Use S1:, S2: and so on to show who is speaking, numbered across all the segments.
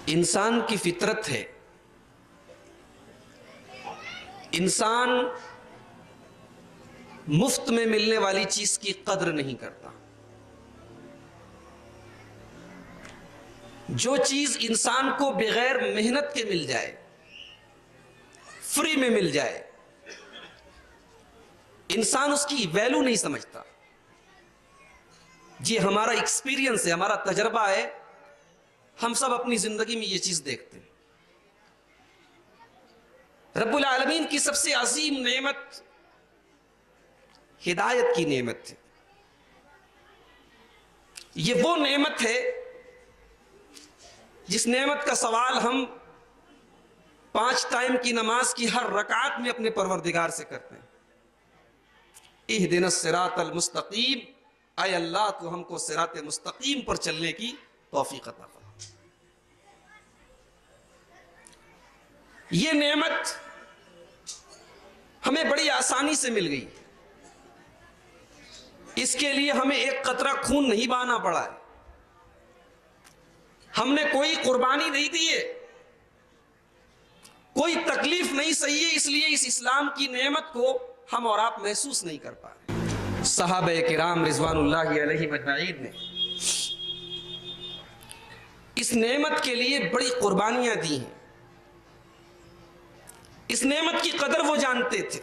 S1: انسان کی فطرت ہے، انسان مفت میں ملنے والی چیز کی قدر نہیں کرتا۔ جو چیز انسان کو بغیر محنت کے مل جائے، فری میں مل جائے، انسان اس کی ویلیو نہیں سمجھتا۔ یہ ہمارا ایکسپیرینس ہے، ہمارا تجربہ ہے، ہم سب اپنی زندگی میں یہ چیز دیکھتے ہیں۔ رب العالمین کی سب سے عظیم نعمت ہدایت کی نعمت ہے۔ یہ وہ نعمت ہے جس نعمت کا سوال ہم 5 ٹائم کی نماز کی ہر رکعت میں اپنے پروردگار سے کرتے ہیں۔ اہدنا الصراط المستقیم، اے اللہ تو ہم کو صراط مستقیم پر چلنے کی توفیق عطا فرما۔ یہ نعمت ہمیں بڑی آسانی سے مل گئی، اس کے لیے ہمیں ایک قطرہ خون نہیں بہانا پڑا ہے، ہم نے کوئی قربانی نہیں دی ہے، کوئی تکلیف نہیں سہی ہے، اس لیے اس اسلام کی نعمت کو ہم اور آپ محسوس نہیں کر پا رہے۔ صحابہ کرام رضوان اللہ علیہم اجمعین نے اس نعمت کے لیے بڑی قربانیاں دی ہیں، اس نعمت کی قدر وہ جانتے تھے،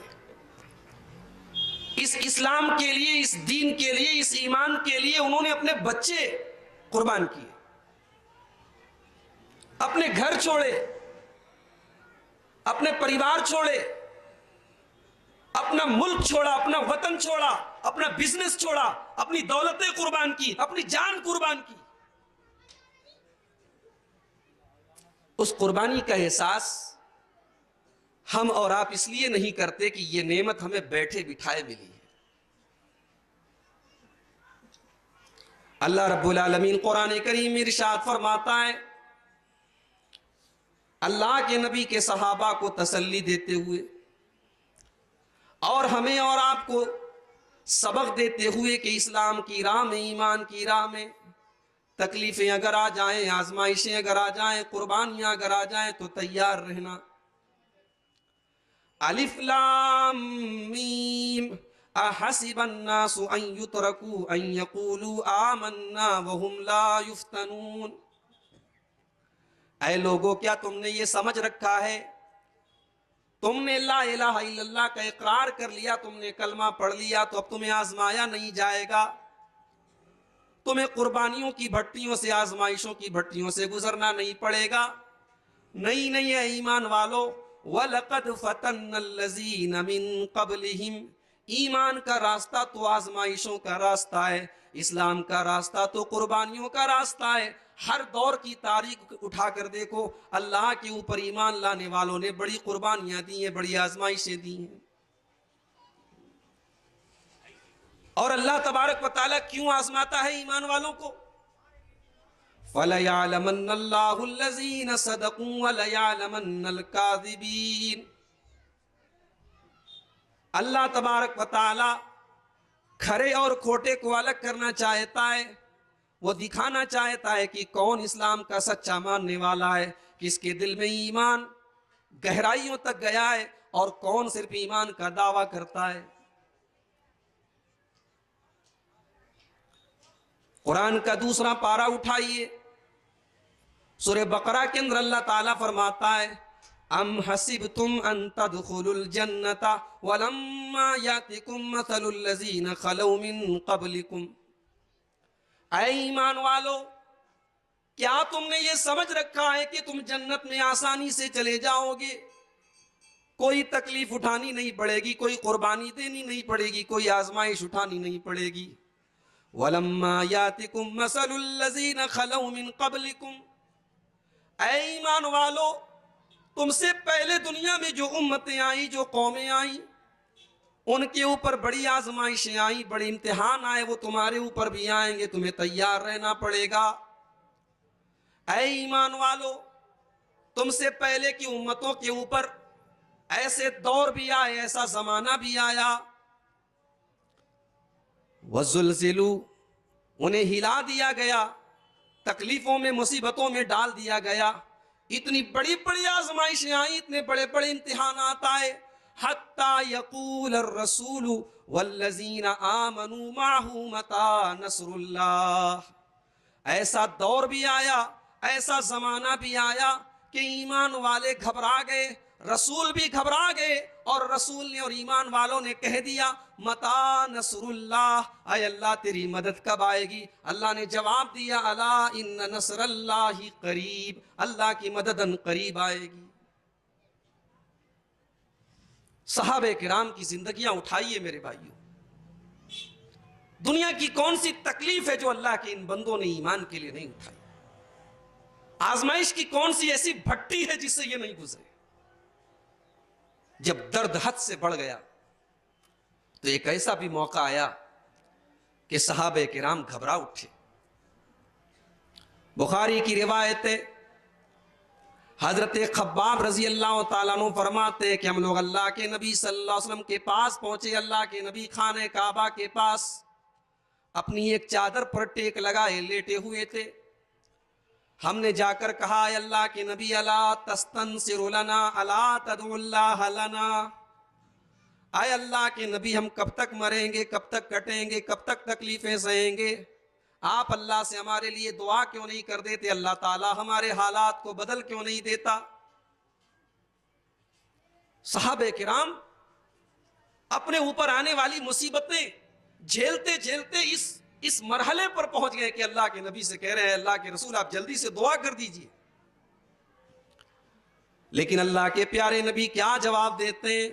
S1: اس اسلام کے لیے، اس دین کے لیے، اس ایمان کے لیے انہوں نے اپنے بچے قربان کیے، اپنے گھر چھوڑے، اپنے پریوار چھوڑے، اپنا ملک چھوڑا، اپنا وطن چھوڑا، اپنا بزنس چھوڑا، اپنی دولتیں قربان کی، اپنی جان قربان کی۔ اس قربانی کا احساس ہم اور آپ اس لیے نہیں کرتے کہ یہ نعمت ہمیں بیٹھے بٹھائے ملی ہے۔ اللہ رب العالمین قرآن کریم میں ارشاد فرماتا ہے، اللہ کے نبی کے صحابہ کو تسلی دیتے ہوئے اور ہمیں اور آپ کو سبق دیتے ہوئے کہ اسلام کی راہ میں، ایمان کی راہ میں تکلیفیں اگر آ جائیں، آزمائشیں اگر آ جائیں، قربانیاں اگر آ جائیں تو تیار رہنا۔ الف لام میم احسب الناس ان يتركوا ان يقولوا آمنا وهم لا يفتنون۔ اے لوگو، کیا تم نے یہ سمجھ رکھا ہے، تم نے لا الہ الا اللہ کا اقرار کر لیا، تم نے کلمہ پڑھ لیا تو اب تمہیں آزمایا نہیں جائے گا، تمہیں قربانیوں کی بھٹیوں سے، آزمائشوں کی بھٹیوں سے گزرنا نہیں پڑے گا۔ نہیں نہیں اے ایمان والو، وَلَقَدْ فَتَنَّ الَّذِينَ مِن قَبْلِهِمْ، ایمان کا راستہ تو آزمائشوں کا راستہ ہے، اسلام کا راستہ تو قربانیوں کا راستہ ہے۔ ہر دور کی تاریخ اٹھا کر دیکھو، اللہ کے اوپر ایمان لانے والوں نے بڑی قربانیاں دی ہیں، بڑی آزمائشیں دی ہیں۔ اور اللہ تبارک و تعالیٰ کیوں آزماتا ہے ایمان والوں کو؟ فَلَيَعْلَمَنَّ اللَّهُ الَّذِينَ صَدَقُوا وَلَيَعْلَمَنَّ الْكَاذِبِينَ۔ اللہ تبارک و تعالیٰ کھرے اور کھوٹے کو الگ کرنا چاہتا ہے، وہ دکھانا چاہتا ہے کہ کون اسلام کا سچا ماننے والا ہے، کس کے دل میں ایمان گہرائیوں تک گیا ہے، اور کون صرف ایمان کا دعویٰ کرتا ہے۔ قرآن کا دوسرا پارہ اٹھائیے، سورہ بقرہ کے اندر اللہ تعالیٰ فرماتا ہے، ام حسبتم ان تدخلوا الجنة ولما یاتکم مثل الذین خلوا من قبلکم۔ اے ایمان والو، کیا تم نے یہ سمجھ رکھا ہے کہ تم جنت میں آسانی سے چلے جاؤ گے، کوئی تکلیف اٹھانی نہیں پڑے گی، کوئی قربانی دینی نہیں پڑے گی، کوئی آزمائش اٹھانی نہیں پڑے گی۔ وَلَمَّا يَأْتِكُمْ مَثَلُ الَّذِينَ خَلَوْا مِن قَبْلِكُمْ، اے ایمان والو، تم سے پہلے دنیا میں جو امتیں آئیں، جو قومیں آئیں، ان کے اوپر بڑی آزمائشیں آئیں، بڑے امتحان آئے، وہ تمہارے اوپر بھی آئیں گے، تمہیں تیار رہنا پڑے گا۔ اے ایمان والو، تم سے پہلے کی امتوں کے اوپر ایسے دور بھی آئے، ایسا زمانہ بھی آیا، وَزُلْزِلُوا، انہیں ہلا دیا گیا، تکلیفوں میں، مصیبتوں میں ڈال دیا گیا، اتنی بڑی بڑی آزمائشیں آئیں، اتنے بڑے بڑے امتحانات آئے، حتی یقول الرسول والذین آمنوا معہ متی نصر اللہ. ایسا دور بھی آیا، ایسا زمانہ بھی آیا کہ ایمان والے گھبرا گئے، رسول بھی گھبرا گئے، اور رسول نے اور ایمان والوں نے کہہ دیا متی نصر اللہ، اے اللہ تیری مدد کب آئے گی؟ اللہ نے جواب دیا الا ان نصر اللہ قریب، اللہ کی مدد ان قریب آئے گی. صحابہ کرام کی زندگیاں اٹھائیے میرے بھائیوں. دنیا کی کون سی تکلیف ہے جو اللہ کے ان بندوں نے ایمان کے لیے نہیں اٹھائی؟ آزمائش کی کون سی ایسی بھٹی ہے جس سے یہ نہیں گزرے؟ جب درد حد سے بڑھ گیا تو ایک ایسا بھی موقع آیا کہ صحابہ کرام گھبرا اٹھے. بخاری کی روایت ہے، حضرت خباب رضی اللہ تعالیٰ عنہ فرماتے ہیں کہ ہم لوگ اللہ کے نبی صلی اللہ علیہ وسلم کے پاس پہنچے. اللہ کے نبی خانہ کعبہ کے پاس اپنی ایک چادر پر ٹیک لگائے لیٹے ہوئے تھے. ہم نے جا کر کہا اے اللہ کے نبی الا تستنصر لنا الا تدعو اللہ لنا، اے اللہ کے نبی ہم کب تک مریں گے، کب تک کٹیں گے، کب تک تکلیفیں سہیں گے؟ آپ اللہ سے ہمارے لیے دعا کیوں نہیں کر دیتے؟ اللہ تعالیٰ ہمارے حالات کو بدل کیوں نہیں دیتا؟ صحابہ کرام اپنے اوپر آنے والی مصیبتیں جھیلتے جھیلتے اس مرحلے پر پہنچ گئے کہ اللہ کے نبی سے کہہ رہے ہیں اللہ کے رسول آپ جلدی سے دعا کر دیجئے. لیکن اللہ کے پیارے نبی کیا جواب دیتے ہیں؟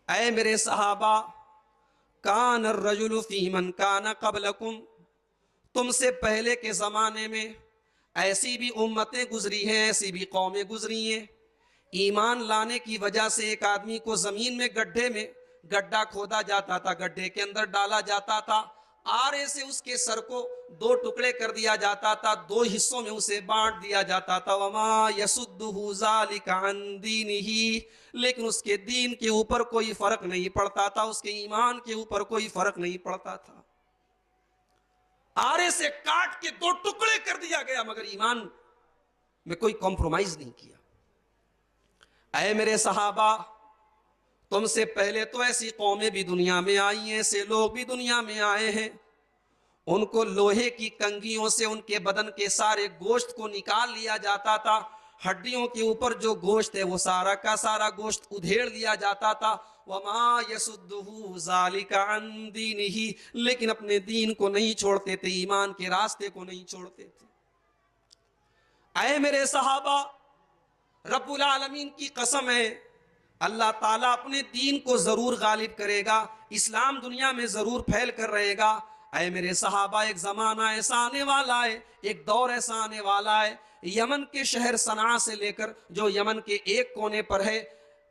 S1: اے میرے صحابہ، کان الرجل فی من کان قبلکم، تم سے پہلے کے زمانے میں ایسی بھی امتیں گزری ہیں، ایسی بھی قومیں گزری ہیں. ایمان لانے کی وجہ سے ایک آدمی کو زمین میں گڈھا کھودا جاتا تھا، گڈھے کے اندر ڈالا جاتا تھا، آرے سے اس کے سر کو دو ٹکڑے کر دیا جاتا تھا، دو حصوں میں اسے بانٹ دیا جاتا تھا. وما یسدہ ذالک عن دینہ، لیکن اس کے دین کے اوپر کوئی فرق نہیں پڑتا تھا، اس کے ایمان کے اوپر کوئی فرق نہیں پڑتا تھا. آرے سے کاٹ کے دو ٹکڑے کر دیا گیا مگر ایمان میں کوئی کمپرومائز نہیں کیا. اے میرے صحابہ، تم سے پہلے تو ایسی قومیں بھی دنیا میں آئی ہیں، ایسے لوگ بھی دنیا میں آئے ہیں. ان کو لوہے کی کنگھیوں سے ان کے بدن کے سارے گوشت کو نکال لیا جاتا تھا، ہڈیوں کے اوپر جو گوشت ہے وہ سارا کا سارا گوشت ادھیڑ لیا جاتا تھا. وما یسدہ ذالک عن دینہ، لیکن اپنے دین کو نہیں چھوڑتے تھے، ایمان کے راستے کو نہیں چھوڑتے تھے. اے میرے صحابہ، رب العالمین کی قسم ہے اللہ تعالیٰ اپنے دین کو ضرور غالب کرے گا، اسلام دنیا میں ضرور پھیل کر رہے گا. اے میرے صحابہ، ایک زمانہ ایسا آنے والا ہے، ایک دور ایسا آنے والا ہے، یمن کے شہر صنعاء سے لے کر، جو یمن کے ایک کونے پر ہے،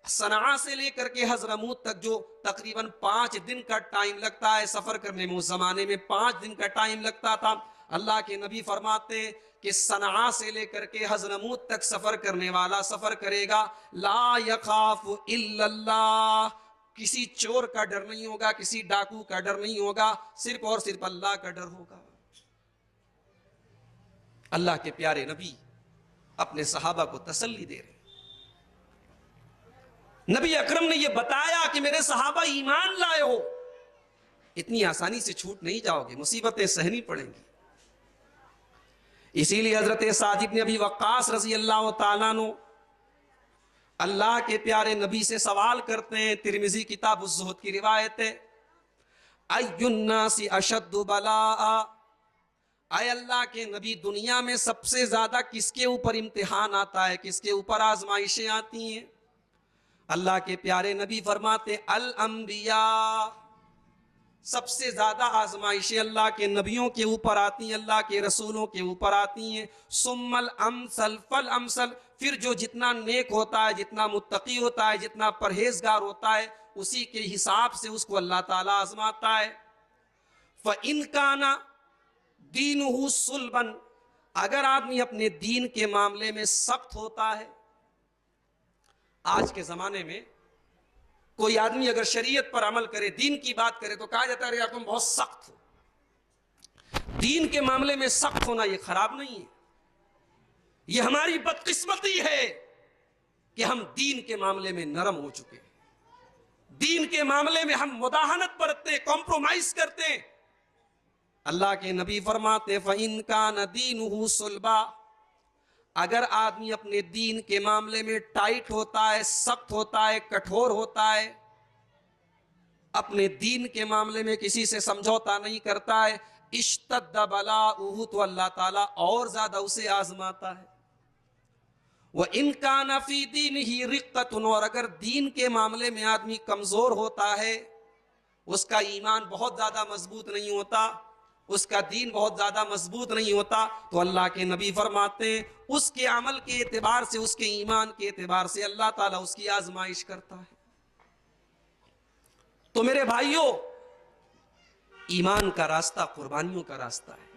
S1: صنعاء سے لے کر کے حضرموت تک جو تقریباً 5 دن کا ٹائم لگتا ہے سفر کرنے میں، اس زمانے میں 5 دن کا ٹائم لگتا تھا. اللہ کے نبی فرماتے ہیں کہ صنعاء سے لے کر کے حضرموت تک سفر کرنے والا سفر کرے گا لا یخاف الا اللہ، کسی چور کا ڈر نہیں ہوگا، کسی ڈاکو کا ڈر نہیں ہوگا، صرف اور صرف اللہ کا ڈر ہوگا. اللہ کے پیارے نبی اپنے صحابہ کو تسلی دے رہے. نبی اکرم نے یہ بتایا کہ میرے صحابہ ایمان لائے ہو، اتنی آسانی سے چھوٹ نہیں جاؤ گے، مصیبتیں سہنی پڑیں گی. اسی لیے حضرت سعد بن ابی وقاص رضی اللہ تعالیٰ عنہ اللہ کے پیارے نبی سے سوال کرتے ہیں. ترمذی کتاب الزہد کی روایت ہے، ای الناس اشد بلاء، اے اللہ کے نبی دنیا میں سب سے زیادہ کس کے اوپر امتحان آتا ہے، کس کے اوپر آزمائشیں آتی ہیں؟ اللہ کے پیارے نبی فرماتے الانبیاء، سب سے زیادہ آزمائشیں اللہ کے نبیوں کے اوپر آتی ہیں، اللہ کے رسولوں کے اوپر آتی ہیں. ثم الامثل فالامثل، پھر جو جتنا نیک ہوتا ہے، جتنا متقی ہوتا ہے، جتنا پرہیزگار ہوتا ہے، اسی کے حساب سے اس کو اللہ تعالیٰ آزماتا ہے. فإن كان دینہ صلبا، اگر آدمی اپنے دین کے معاملے میں سخت ہوتا ہے. آج کے زمانے میں کوئی آدمی اگر شریعت پر عمل کرے، دین کی بات کرے، تو کہا جاتا ہے یار تم بہت سخت ہو. دین کے معاملے میں سخت ہونا یہ خراب نہیں ہے، یہ ہماری بدقسمتی ہے کہ ہم دین کے معاملے میں نرم ہو چکے ہیں، دین کے معاملے میں ہم مداہنت برتتے، کمپرومائز کرتے ہیں۔ اللہ کے نبی فرماتے فَإِن كَانَ دِينُهُ صُلْبًا، اگر آدمی اپنے دین کے معاملے میں ٹائٹ ہوتا ہے، سخت ہوتا ہے، کٹھور ہوتا ہے، اپنے دین کے معاملے میں کسی سے سمجھوتا نہیں کرتا ہے، اشتد بلاؤہ، تو اللہ تعالیٰ اور زیادہ اسے آزماتا ہے۔ وَإِن كَانَ فِي دِينِهِ رِقَّةٌ، اور اگر دین کے معاملے میں آدمی کمزور ہوتا ہے، اس کا ایمان بہت زیادہ مضبوط نہیں ہوتا، اس کا دین بہت زیادہ مضبوط نہیں ہوتا، تو اللہ کے نبی فرماتے ہیں اس کے عمل کے اعتبار سے، اس کے ایمان کے اعتبار سے اللہ تعالیٰ اس کی آزمائش کرتا ہے۔ تو میرے بھائیوں، ایمان کا راستہ قربانیوں کا راستہ ہے۔